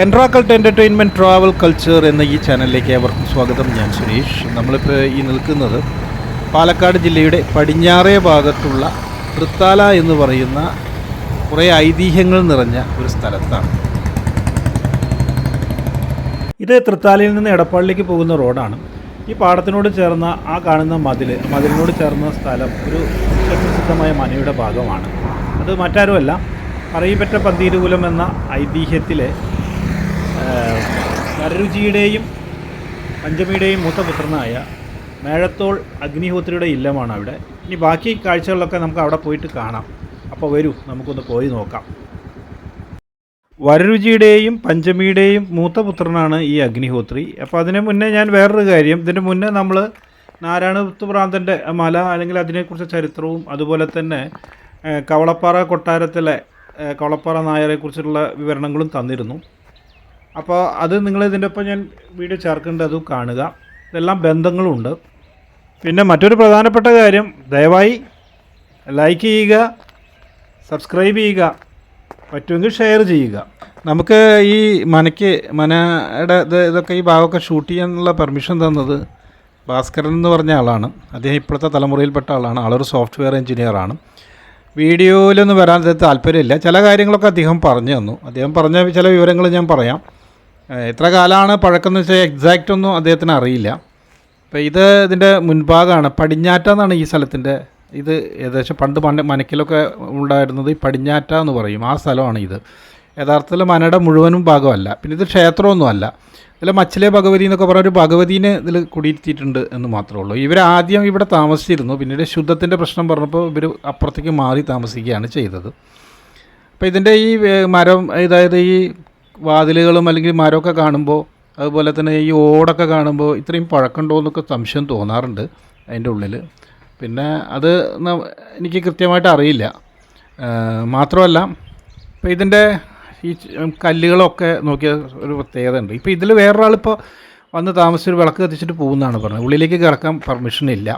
എൻട്രാക്കൾട്ട് entertainment travel culture എന്ന ഈ ചാനലിലേക്ക് ഏവർക്കും സ്വാഗതം. ഞാൻ സുരേഷ്. നമ്മളിപ്പോൾ ഈ നിൽക്കുന്നത് പാലക്കാട് ജില്ലയുടെ പടിഞ്ഞാറേ ഭാഗത്തുള്ള തൃത്താല എന്ന് പറയുന്ന കുറേ ഐതിഹ്യങ്ങൾ നിറഞ്ഞ ഒരു സ്ഥലത്താണ്. ഇത് തൃത്താലയിൽ നിന്ന് എടപ്പാളിലേക്ക് പോകുന്ന റോഡാണ്. ഈ പാടത്തിനോട് ചേർന്ന ആ കാണുന്ന മതിലിനോട് ചേർന്ന സ്ഥലം ഒരു പ്രസിദ്ധമായ മനയുടെ ഭാഗമാണ്. അത് മറ്റാരുമല്ല, പറയിപ്പറ്റ പന്തീരുകുലം എന്ന ഐതിഹ്യത്തിലെ വരരുചിയുടെയും പഞ്ചമിയുടെയും മൂത്തപുത്രനായ മേഴത്തോൾ അഗ്നിഹോത്രിയുടെ ഇല്ലമാണ് അവിടെ. ഇനി ബാക്കി കാഴ്ചകളിലൊക്കെ നമുക്ക് അവിടെ പോയിട്ട് കാണാം. അപ്പോൾ വരൂ, നമുക്കൊന്ന് പോയി നോക്കാം. വരരുചിയുടെയും പഞ്ചമിയുടെയും മൂത്തപുത്രനാണ് ഈ അഗ്നിഹോത്രി. അപ്പോൾ അതിന് മുന്നേ ഞാൻ വേറൊരു കാര്യം, ഇതിന് മുന്നേ നമ്മൾ നാരായണപുരഭ്രാന്തൻ്റെ മല അല്ലെങ്കിൽ അതിനെക്കുറിച്ച് ചരിത്രവും അതുപോലെ തന്നെ കവളപ്പാറ കൊട്ടാരത്തിലെ കവളപ്പാറ നായരെക്കുറിച്ചുള്ള വിവരണങ്ങളും തന്നിരുന്നു. അപ്പോൾ അത് നിങ്ങൾ ഇതിൻ്റെ ഒപ്പം ഞാൻ വീഡിയോ ചേർക്കേണ്ടത് അതും കാണുക. ഇതെല്ലാം ബന്ധങ്ങളുണ്ട്. പിന്നെ മറ്റൊരു പ്രധാനപ്പെട്ട കാര്യം, ദയവായി ലൈക്ക് ചെയ്യുക, സബ്സ്ക്രൈബ് ചെയ്യുക, പറ്റുമെങ്കിൽ ഷെയർ ചെയ്യുക. നമുക്ക് ഈ മനയുടെ ഇതൊക്കെ ഈ ഭാഗമൊക്കെ ഷൂട്ട് ചെയ്യാനുള്ള പെർമിഷൻ തന്നത് ഭാസ്കരൻ എന്ന് പറഞ്ഞ ആളാണ്. അദ്ദേഹം ഇപ്പോഴത്തെ തലമുറയിൽപ്പെട്ട ആളാണ്. ആളൊരു സോഫ്റ്റ്വെയർ എഞ്ചിനീയറാണ്. വീഡിയോയിലൊന്നും വരാൻ താല്പര്യമില്ല. ചില കാര്യങ്ങളൊക്കെ അദ്ദേഹം പറഞ്ഞു തന്നു. അദ്ദേഹം പറഞ്ഞ ചില വിവരങ്ങൾ ഞാൻ പറയാം. എത്ര കാലമാണ് പഴക്കമെന്ന് വെച്ചാൽ എക്സാക്റ്റ് ഒന്നും അദ്ദേഹത്തിന് അറിയില്ല. അപ്പോൾ ഇതിൻ്റെ മുൻഭാഗമാണ്. പടിഞ്ഞാറ്റ എന്നാണ് ഈ സ്ഥലത്തിൻ്റെ. ഇത് ഏകദേശം പണ്ട് മനക്കിലൊക്കെ ഉണ്ടായിരുന്നത് ഈ പടിഞ്ഞാറ്റ എന്ന് പറയും. ആ സ്ഥലമാണ് ഇത്. യഥാർത്ഥത്തിൽ മനയുടെ മുഴുവനും ഭാഗമല്ല. പിന്നെ ഇത് ക്ഷേത്രമൊന്നുമല്ല. ഇതിൽ മച്ചിലെ ഭഗവതി എന്നൊക്കെ പറഞ്ഞ ഒരു ഭഗവതിനെ ഇതിൽ കുടിയിരുത്തിയിട്ടുണ്ട് എന്ന് മാത്രമേ ഉള്ളൂ. ഇവർ ആദ്യം ഇവിടെ താമസിച്ചിരുന്നു. പിന്നീട് ശുദ്ധത്തിൻ്റെ പ്രശ്നം പറഞ്ഞപ്പോൾ ഇവർ അപ്പുറത്തേക്ക് മാറി താമസിക്കുകയാണ് ചെയ്തത്. അപ്പോൾ ഇതിൻ്റെ ഈ മരം, അതായത് ഈ വാതിലുകളും അല്ലെങ്കിൽ മരമൊക്കെ കാണുമ്പോൾ, അതുപോലെ തന്നെ ഈ ഓടൊക്കെ കാണുമ്പോൾ ഇത്രയും പഴക്കമുണ്ടോ എന്നൊക്കെ സംശയം തോന്നാറുണ്ട് അതിൻ്റെ ഉള്ളിൽ. പിന്നെ അത് എനിക്ക് കൃത്യമായിട്ട് അറിയില്ല. മാത്രമല്ല ഇപ്പോൾ ഇതിൻ്റെ ഈ കല്ലുകളൊക്കെ നോക്കിയ ഒരു പ്രത്യേകത ഉണ്ട്. ഇപ്പോൾ ഇതിൽ വേറൊരാളിപ്പോൾ വന്ന് താമസിച്ചൊരു വിളക്ക് കത്തിച്ചിട്ട് പോകുന്നതാണ് പറഞ്ഞത്. ഉള്ളിലേക്ക് കിടക്കാൻ പെർമിഷൻ ഇല്ല.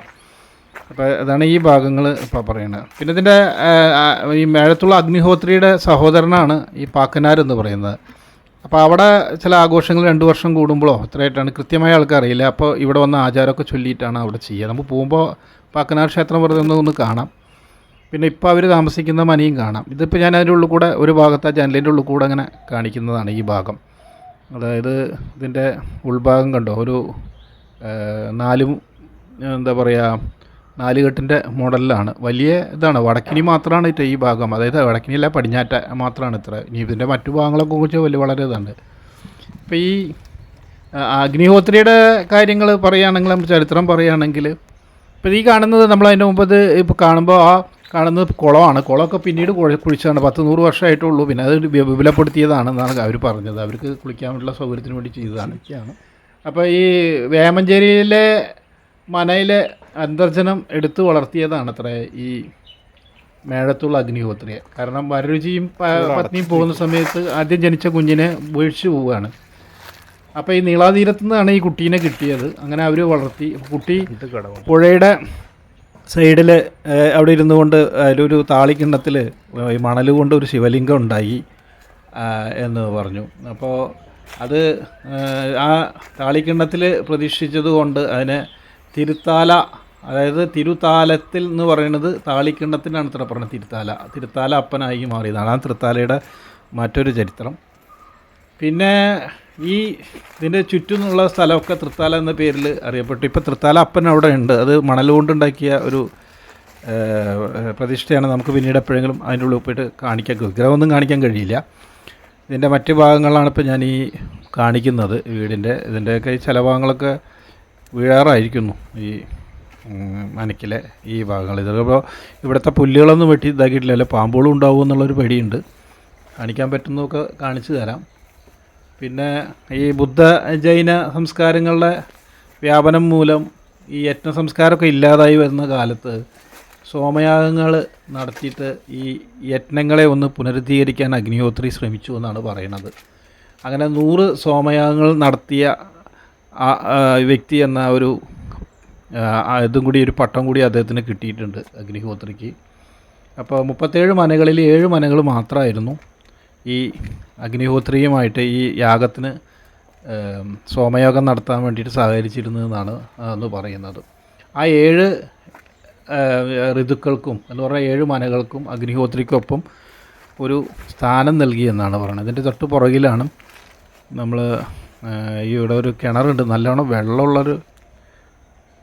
അപ്പോൾ അതാണ് ഈ ഭാഗങ്ങൾ ഇപ്പോൾ പറയുന്നത്. പിന്നെ ഇതിൻ്റെ ഈ മേഴത്തുള്ള അഗ്നിഹോത്രിയുടെ സഹോദരനാണ് ഈ പാക്കനാർ എന്ന് പറയുന്നത്. അപ്പോൾ അവിടെ ചില ആഘോഷങ്ങൾ 2 വർഷം കൂടുമ്പോഴോ അത്രയായിട്ടാണ്, കൃത്യമായ ആൾക്കറിയില്ല. അപ്പോൾ ഇവിടെ വന്ന ആചാരമൊക്കെ ചൊല്ലിയിട്ടാണ് അവിടെ ചെയ്യുക. നമുക്ക് പോകുമ്പോൾ പാക്കനാർ ക്ഷേത്രം വെറുതെ ഒന്ന് കാണാം. പിന്നെ ഇപ്പോൾ അവർ താമസിക്കുന്ന മനയും കാണാം. ഇതിപ്പോൾ ഞാൻ അതിൻ്റെ ഉള്ളിൽ കൂടെ ഒരു ഭാഗത്ത് ആ ജനലിൻ്റെ ഉള്ളിൽ കൂടെ അങ്ങനെ കാണിക്കുന്നതാണ് ഈ ഭാഗം. അതായത് ഇതിൻ്റെ ഉൾഭാഗം കണ്ടോ, ഒരു 4 കെട്ടിൻ്റെ മോഡലിലാണ്. വലിയ ഇതാണ്. വടക്കിനി മാത്രമാണ് ഈ ഭാഗം. അതായത് വടക്കിനിയല്ല, പടിഞ്ഞാറ്റ മാത്രമാണ് ഇത്ര. ഇനി ഇതിൻ്റെ മറ്റു ഭാഗങ്ങളൊക്കെ കുറിച്ച് വളരെ ഇതുണ്ട്. ഇപ്പോൾ ഈ അഗ്നിഹോത്രിയുടെ കാര്യങ്ങൾ പറയുകയാണെങ്കിൽ, നമ്മൾ ചരിത്രം പറയുകയാണെങ്കിൽ, ഇപ്പോൾ ഈ കാണുന്നത് നമ്മൾ അതിൻ്റെ മുമ്പ് ഇപ്പോൾ കാണുമ്പോൾ ആ കാണുന്നത് കുളമാണ്. കുളമൊക്കെ പിന്നീട് കുഴിച്ചതാണ്. 10-100 വർഷമായിട്ടുള്ളൂ. പിന്നെ അത് വിപുലപ്പെടുത്തിയതാണെന്നാണ് അവർ പറഞ്ഞത്. അവർക്ക് കുളിക്കാനുള്ള സൗകര്യത്തിന് വേണ്ടി ചെയ്തതാണ്. അപ്പോൾ ഈ വേമഞ്ചേരിയിലെ മനയിലെ അന്തർജനം എടുത്തു വളർത്തിയതാണ് അത്ര ഈ മേഴത്തുള്ള അഗ്നിഹോത്രിയെ. കാരണം വരരുചിയും പത്നിയും പോകുന്ന സമയത്ത് ആദ്യം ജനിച്ച കുഞ്ഞിനെ വീഴ്ച പോവുകയാണ്. അപ്പോൾ ഈ നീളാതീരത്തു നിന്നാണ് ഈ കുട്ടീനെ കിട്ടിയത്. അങ്ങനെ അവർ വളർത്തി. കുട്ടി പുഴയുടെ സൈഡിൽ അവിടെ ഇരുന്നു കൊണ്ട് അതിലൊരു താളിക്കിണ്ണത്തിൽ ഈ മണൽ കൊണ്ട് ഒരു ശിവലിംഗം ഉണ്ടായി എന്ന് പറഞ്ഞു. അപ്പോൾ അത് ആ താളിക്കിണ്ണത്തിൽ പ്രതീക്ഷിച്ചത് കൊണ്ട് അതിനെ തിരുത്താല, അതായത് തിരുത്താലത്തിൽ എന്ന് പറയുന്നത് താളിക്കിണ്ണത്തിനാണ് ഇത്ര പറഞ്ഞത്. തിരുത്താല അപ്പനായി മാറിയതാണ്. ആ തൃത്താലയുടെ മറ്റൊരു ചരിത്രം. പിന്നെ ഈ ഇതിൻ്റെ ചുറ്റുമുള്ള സ്ഥലമൊക്കെ തൃത്താല എന്ന പേരിൽ അറിയപ്പെട്ടു. ഇപ്പോൾ തൃത്താല അപ്പൻ അവിടെ ഉണ്ട്. അത് മണൽ കൊണ്ടുണ്ടാക്കിയ ഒരു പ്രതിഷ്ഠയാണ്. നമുക്ക് പിന്നീട് എപ്പോഴെങ്കിലും അതിൻ്റെ ഉള്ളിൽ പോയിട്ട് കാണിക്കാൻ, വിഗ്രഹമൊന്നും കാണിക്കാൻ കഴിയില്ല. ഇതിൻ്റെ മറ്റ് ഭാഗങ്ങളാണ് ഇപ്പോൾ ഞാൻ ഈ കാണിക്കുന്നത്. ഇതിൻ്റെയൊക്കെ ചില ഭാഗങ്ങളൊക്കെ വീഴാറായിരിക്കുന്നു ഈ മനക്കിലെ ഈ ഭാഗങ്ങൾ. ഇതിപ്പോൾ ഇവിടുത്തെ പുല്ലുകളൊന്നും വെട്ടി ഇതാക്കിയിട്ടില്ല. പാമ്പുകളും ഉണ്ടാവും എന്നുള്ളൊരു പേടിയുണ്ട്. കാണിക്കാൻ പറ്റുന്നതൊക്കെ കാണിച്ചു തരാം. പിന്നെ ഈ ബുദ്ധ ജൈന സംസ്കാരങ്ങളുടെ വ്യാപനം മൂലം ഈ യജ്ഞ സംസ്കാരമൊക്കെ ഇല്ലാതായി വരുന്ന കാലത്ത് സോമയാഗങ്ങൾ നടത്തിയിട്ട് ഈ യജ്ഞങ്ങളെ ഒന്ന് പുനരുദ്ധീകരിക്കാൻ അഗ്നിഹോത്രി ശ്രമിച്ചു എന്നാണ് പറയുന്നത്. അങ്ങനെ 100 സോമയാഗങ്ങൾ നടത്തിയ വ്യക്തി എന്ന ഒരു ഇതും കൂടി, ഒരു പട്ടം കൂടി അദ്ദേഹത്തിന് കിട്ടിയിട്ടുണ്ട് അഗ്നിഹോത്രിക്ക്. അപ്പോൾ 37 മനകളിൽ 7 മനകൾ മാത്രമായിരുന്നു ഈ അഗ്നിഹോത്രിയുമായിട്ട് ഈ യാഗത്തിന് സോമയാഗം നടത്താൻ വേണ്ടിയിട്ട് സഹകരിച്ചിരുന്നതെന്നാണ് അന്ന് പറയുന്നത്. ആ 7 ഋതുക്കൾക്കും എന്ന് പറഞ്ഞാൽ 7 മനകൾക്കും അഗ്നിഹോത്രിക്കൊപ്പം ഒരു സ്ഥാനം നൽകിയെന്നാണ് പറയുന്നത്. ഇതിൻ്റെ തൊട്ട് പുറകിലാണ് നമ്മൾ ഇവിടെ ഒരു കിണറുണ്ട്, നല്ലോണം വെള്ളമുള്ളൊരു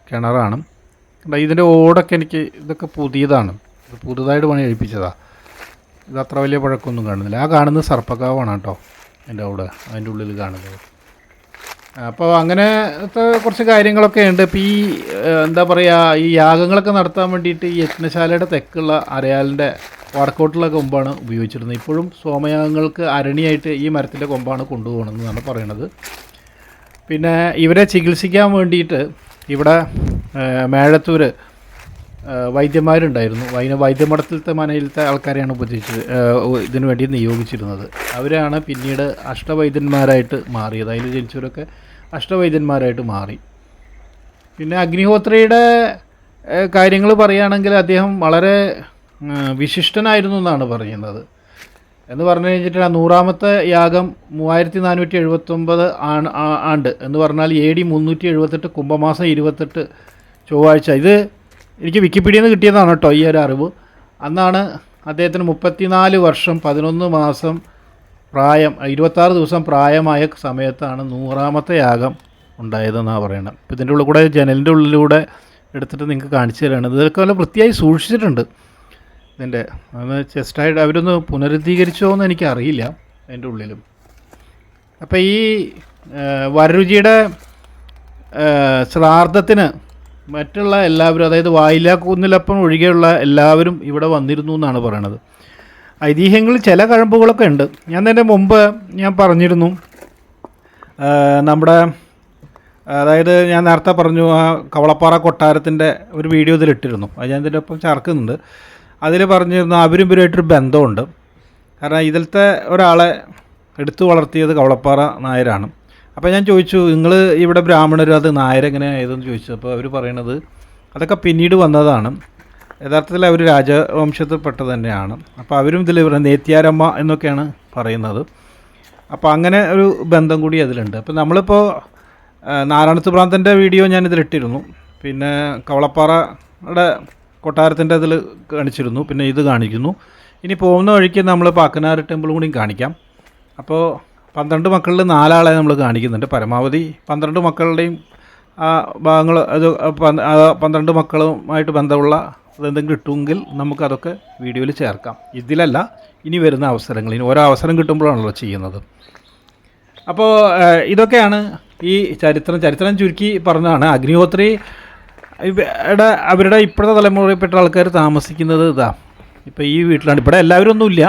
കിണറാണ്. ഇതിൻ്റെ ഓടൊക്കെ ഇതൊക്കെ പുതിയതാണ്, ഇത് പുതുതായിട്ട് പണി കഴിപ്പിച്ചതാണ്. ഇത് അത്ര വലിയ പഴക്കമൊന്നും കാണുന്നില്ല. ആ കാണുന്നത് സർപ്പക്കാവാണ് കേട്ടോ, അതിൻ്റെ ഉള്ളിൽ കാണുന്നത്. അപ്പോൾ അങ്ങനത്തെ കുറച്ച് കാര്യങ്ങളൊക്കെ ഉണ്ട്. ഇപ്പോൾ ഈ എന്താ പറയുക, ഈ യാഗങ്ങളൊക്കെ നടത്താൻ വേണ്ടിയിട്ട് ഈ യജ്ഞശാലയുടെ തെക്കുള്ള അരയാലിൻ്റെ വടക്കോട്ടുള്ള കൊമ്പാണ് ഉപയോഗിച്ചിരുന്നത്. ഇപ്പോഴും സോമയാഗങ്ങൾക്ക് അരണിയായിട്ട് ഈ മരത്തിൻ്റെ കൊമ്പാണ് കൊണ്ടുപോകണമെന്നാണ് പറയണത്. പിന്നെ ഇവരെ ചികിത്സിക്കാൻ വേണ്ടിയിട്ട് ഇവിടെ മേഴത്തൂർ വൈദ്യന്മാരുണ്ടായിരുന്നു. വൈദ്യമഠത്തിലത്തെ മനയിലത്തെ ആൾക്കാരെയാണ് ഇതിനു വേണ്ടി നിയോഗിച്ചിരുന്നത്. അവരാണ് പിന്നീട് അഷ്ടവൈദ്യന്മാരായിട്ട് മാറിയത്. അതിൽ ജനിച്ചവരൊക്കെ അഷ്ടവൈദ്യന്മാരായിട്ട് മാറി. പിന്നെ അഗ്നിഹോത്രിയുടെ കാര്യങ്ങൾ പറയുകയാണെങ്കിൽ അദ്ദേഹം വളരെ വിശിഷ്ടനായിരുന്നു എന്നാണ് പറയുന്നത്. എന്ന് പറഞ്ഞു കഴിഞ്ഞിട്ട് 100ാമത്തെ യാഗം 3479 ആണ്ട് എന്ന് പറഞ്ഞാൽ AD 378 കുംഭമാസം 28 ചൊവ്വാഴ്ച. ഇത് എനിക്ക് വിക്കിപീഡിയയിൽ നിന്ന് കിട്ടിയതാണ് കേട്ടോ ഈ ഒരു അറിവ്. അന്നാണ് അദ്ദേഹത്തിന് 34 വർഷം 11 മാസം പ്രായം, 26 ദിവസം പ്രായമായ സമയത്താണ് 100ാമത്തെ യാഗം ഉണ്ടായതെന്നാണ് പറയുന്നത്. അപ്പോൾ ഇതിൻ്റെ ഉള്ളിൽ കൂടെ, ജനലിൻ്റെ ഉള്ളിലൂടെ എടുത്തിട്ട് നിങ്ങൾക്ക് കാണിച്ചു തരാണ്. ഇതൊക്കെ നല്ല വൃത്തിയായി സൂക്ഷിച്ചിട്ടുണ്ട്. ഇതിൻ്റെ അത് ചെസ്റ്റായിട്ട് അവരൊന്ന് പുനരുദ്ധീകരിച്ചോ എന്ന് എനിക്കറിയില്ല അതിൻ്റെ ഉള്ളിലും. അപ്പോൾ ഈ വരരുചിയുടെ ശ്രാദ്ധത്തിന് മറ്റുള്ള എല്ലാവരും, അതായത് വായില കുന്നിലപ്പൻ ഒഴികെയുള്ള എല്ലാവരും ഇവിടെ വന്നിരുന്നു എന്നാണ് പറയണത്. ഐതിഹ്യങ്ങളിൽ ചില കഴമ്പുകളൊക്കെ ഉണ്ട്. ഞാൻ ഇതിൻ്റെ മുമ്പ് ഞാൻ പറഞ്ഞിരുന്നു, നമ്മുടെ അതായത് ഞാൻ നേരത്തെ പറഞ്ഞു ആ കവളപ്പാറ കൊട്ടാരത്തിൻ്റെ ഒരു വീഡിയോ ഇതിലിട്ടിരുന്നു. അത് ഞാൻ ഇതിൻ്റെ ഒപ്പം ചേർക്കുന്നുണ്ട്. അതിൽ പറഞ്ഞിരുന്നു അവരും ഇവരുമായിട്ടൊരു ബന്ധമുണ്ട്. കാരണം ഇതിലത്തെ ഒരാളെ എടുത്തു വളർത്തിയത് കവളപ്പാറ നായരാണ്. അപ്പോൾ ഞാൻ ചോദിച്ചു, നിങ്ങൾ ഇവിടെ ബ്രാഹ്മണർ, അത് നായരെങ്ങനെ ആയതെന്ന് ചോദിച്ചു. അപ്പോൾ അവർ പറയണത് അതൊക്കെ പിന്നീട് വന്നതാണ്. യഥാർത്ഥത്തിൽ അവർ രാജവംശത്തിൽപ്പെട്ടത് തന്നെയാണ്. അപ്പോൾ അവരും ഇതിൽ നേത്യാരമ്മ എന്നൊക്കെയാണ് പറയുന്നത്. അപ്പോൾ അങ്ങനെ ഒരു ബന്ധം കൂടി അതിലുണ്ട്. അപ്പോൾ നമ്മളിപ്പോൾ നാരായണത്ത് ഭ്രാന്തൻ്റെ വീഡിയോ ഞാനിതിലിട്ടിരുന്നു. പിന്നെ കവളപ്പാറയുടെ കൊട്ടാരത്തിൻ്റെ അതിൽ കാണിച്ചിരുന്നു. പിന്നെ ഇത് കാണിക്കുന്നു. ഇനി പോകുന്ന വഴിക്ക് നമ്മൾ പാക്കനാർ ടെമ്പിൾ കൂടിയും കാണിക്കാം. അപ്പോൾ 12 മക്കളിൽ 4 ആളെ നമ്മൾ കാണിക്കുന്നുണ്ട്. പരമാവധി 12 മക്കളുടെയും ഭാഗങ്ങൾ, അത് 12 മക്കളുമായിട്ട് ബന്ധമുള്ള അതെന്തെങ്കിലും കിട്ടുമെങ്കിൽ നമുക്കതൊക്കെ വീഡിയോയിൽ ചേർക്കാം. ഇതിലല്ല, ഇനി വരുന്ന അവസരങ്ങൾ, ഇനി ഓരോ അവസരം കിട്ടുമ്പോഴാണല്ലോ ചെയ്യുന്നത്. അപ്പോൾ ഇതൊക്കെയാണ് ഈ ചരിത്രം ചുരുക്കി പറഞ്ഞതാണ്. അഗ്നിഹോത്രി അവരുടെ ഇപ്പോഴത്തെ തലമുറയിൽപ്പെട്ട ആൾക്കാർ താമസിക്കുന്നത് ഇപ്പോൾ ഈ വീട്ടിലാണ്. ഇവിടെ എല്ലാവരും ഒന്നുമില്ല,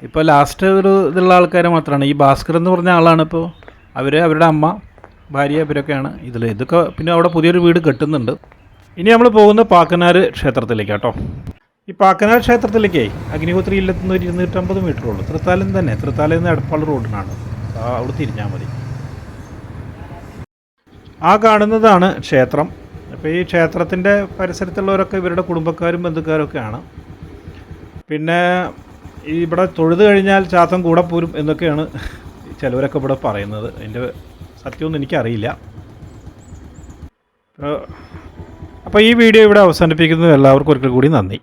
ഇപ്പോൾ ലാസ്റ്റ് ഒരു ഇതുള്ള ആൾക്കാരെ മാത്രമാണ്. ഈ ഭാസ്കർ എന്ന് പറഞ്ഞ ആളാണ് ഇപ്പോൾ അവരുടെ അമ്മ, ഭാര്യ, ഇവരൊക്കെയാണ് ഇതിൽ. ഇതൊക്കെ പിന്നെ അവിടെ പുതിയൊരു വീട് കെട്ടുന്നുണ്ട്. ഇനി നമ്മൾ പോകുന്ന പാക്കനാർ ക്ഷേത്രത്തിലേക്ക് കേട്ടോ. ഈ പാക്കനാർ ക്ഷേത്രത്തിലേക്കേ അഗ്നിഹോത്രി ഇല്ലെത്തുന്ന 250 മീറ്ററുള്ളൂ. തൃത്താലയിൽ നിന്ന് എടപ്പാൾ റോഡിനാണ്. അവിടെ തിരിഞ്ഞാൽ മതി. ആ കാണുന്നതാണ് ക്ഷേത്രം. അപ്പോൾ ഈ ക്ഷേത്രത്തിൻ്റെ പരിസരത്തുള്ളവരൊക്കെ ഇവരുടെ കുടുംബക്കാരും ബന്ധുക്കാരൊക്കെയാണ്. പിന്നെ ഇവിടെ തൊഴുത് കഴിഞ്ഞാൽ ചാത്തൻ കൂടെ പോരും എന്നൊക്കെയാണ് ചിലവരൊക്കെ ഇവിടെ പറയുന്നത്. അതിൻ്റെ സത്യമൊന്നും എനിക്കറിയില്ല. അപ്പോൾ ഈ വീഡിയോ ഇവിടെ അവസാനിപ്പിക്കുന്നത്. എല്ലാവർക്കും ഒരിക്കൽ കൂടി നന്ദി.